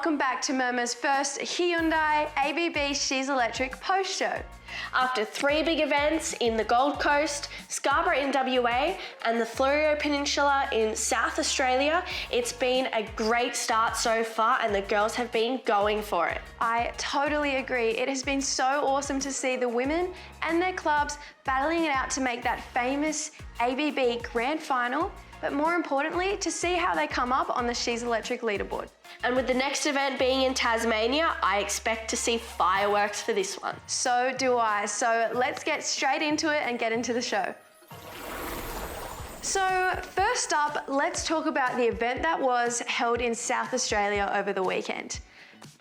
welcome back to Murmur's first Hyundai ABB She's Electric post show. After 3 big events in the Gold Coast, Scarborough in WA and the Florio Peninsula in South Australia, it's been a great start so far and the girls have been going for it. I totally agree. It has been so awesome to see the women and their clubs battling it out to make that famous ABB Grand Final, but more importantly, to see how they come up on the She's Electric leaderboard. And with the next event being in Tasmania, I expect to see fireworks for this one. So do I. So let's get straight into it and get into the show. So first up, let's talk about the event that was held in South Australia over the weekend.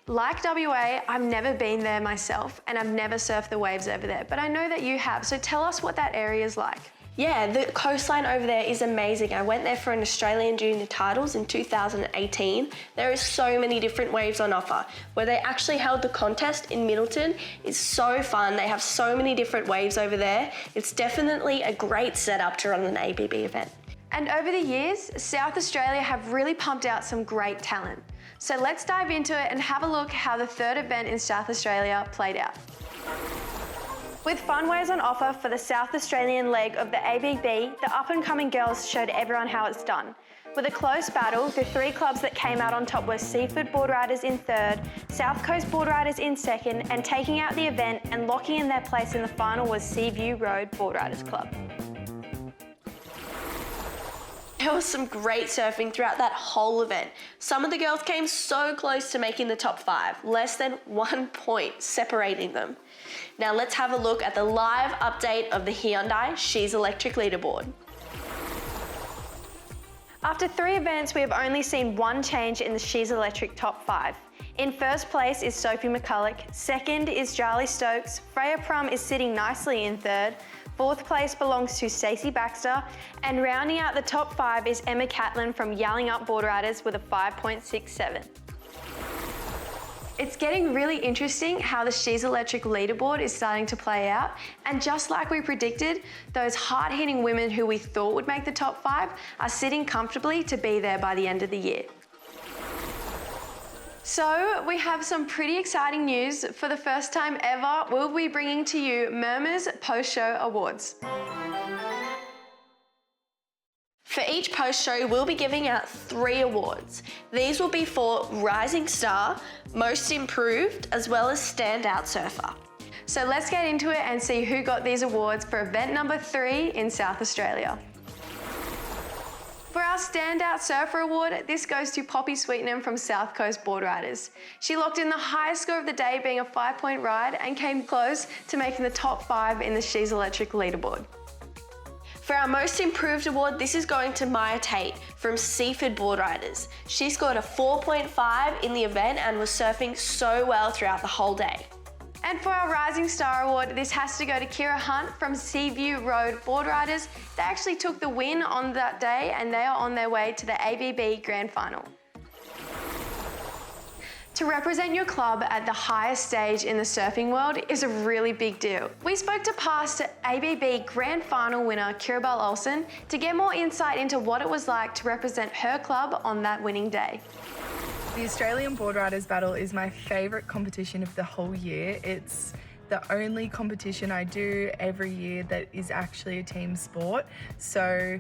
Like WA, I've never been there myself and I've never surfed the waves over there, but I know that you have. So tell us what that area is like. Yeah, the coastline over there is amazing. I went there for an Australian Junior Titles in 2018. There is so many different waves on offer. Where they actually held the contest in Middleton is so fun. They have so many different waves over there. It's definitely a great setup to run an ABB event. And over the years, South Australia have really pumped out some great talent. So let's dive into it and have a look how the third event in South Australia played out. With fun waves on offer for the South Australian leg of the ABB, the up-and-coming girls showed everyone how it's done. With a close battle, the 3 clubs that came out on top were Seaford Board Riders in third, South Coast Board Riders in second, and taking out the event and locking in their place in the final was Seaview Road Board Riders Club. There was some great surfing throughout that whole event. Some of the girls came so close to making the top 5, less than 1 point separating them. Now let's have a look at the live update of the Hyundai She's Electric leaderboard. After 3 events, we have only seen 1 change in the She's Electric top 5. In first place is Sophie McCulloch, second is Charlie Stokes, Freya Prum is sitting nicely in third, 4th place belongs to Stacey Baxter, and rounding out the top 5 is Emma Catlin from Yelling Up Board Riders with a 5.67. It's getting really interesting how the She's Electric leaderboard is starting to play out, and just like we predicted, those hard-hitting women who we thought would make the top 5 are sitting comfortably to be there by the end of the year. So we have some pretty exciting news. For the first time ever, we'll be bringing to you Murmur's post-show awards. For each post show, we'll be giving out 3 awards. These will be for Rising Star, Most Improved, as well as Standout Surfer. So let's get into it and see who got these awards for event number 3 in South Australia. For our Standout Surfer Award, this goes to Poppy Sweetenham from South Coast Board Riders. She locked in the highest score of the day, being a 5-point ride, and came close to making the top 5 in the She's Electric leaderboard. For our Most Improved Award, this is going to Maya Tate from Seaford Board Riders. She scored a 4.5 in the event and was surfing so well throughout the whole day. And for our Rising Star Award, this has to go to Kira Hunt from Seaview Road Board Riders. They actually took the win on that day and they are on their way to the ABB Grand Final. To represent your club at the highest stage in the surfing world is a really big deal. We spoke to past ABB Grand Final winner Kirabel Olsen to get more insight into what it was like to represent her club on that winning day. The Australian Board Riders Battle is my favourite competition of the whole year. It's the only competition I do every year that is actually a team sport. So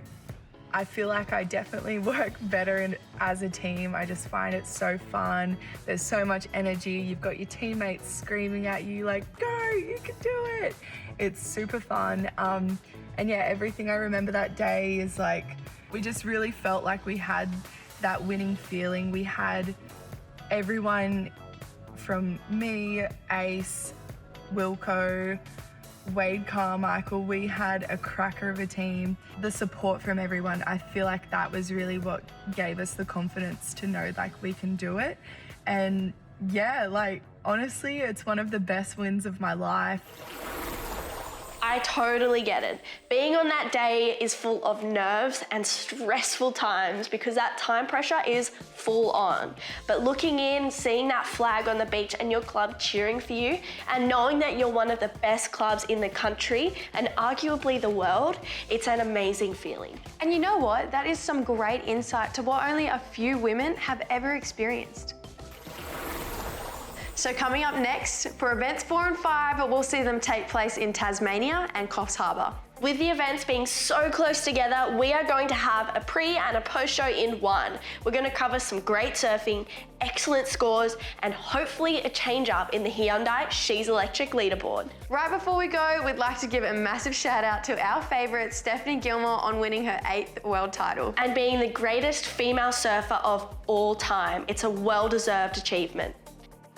I feel like I definitely work better as a team. I just find it so fun. There's so much energy. You've got your teammates screaming at you like, go, you can do it. It's super fun. And yeah, everything I remember that day is like, we just really felt like we had that winning feeling. We had everyone from me, Ace, Wilco, Wade Carmichael, we had a cracker of a team. The support from everyone, I feel like that was really what gave us the confidence to know like we can do it. And yeah, like honestly, it's one of the best wins of my life. I totally get it. Being on that day is full of nerves and stressful times because that time pressure is full on. But looking in, seeing that flag on the beach and your club cheering for you and knowing that you're one of the best clubs in the country and arguably the world, it's an amazing feeling. And you know what? That is some great insight to what only a few women have ever experienced. So coming up next, for events 4 and 5, we'll see them take place in Tasmania and Coffs Harbour. With the events being so close together, we are going to have a pre and a post show in one. We're going to cover some great surfing, excellent scores, and hopefully a change up in the Hyundai She's Electric leaderboard. Right before we go, we'd like to give a massive shout out to our favourite Stephanie Gilmore on winning her 8th world title. And being the greatest female surfer of all time. It's a well-deserved achievement.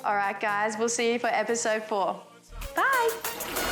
All right, guys, we'll see you for episode 4. Bye.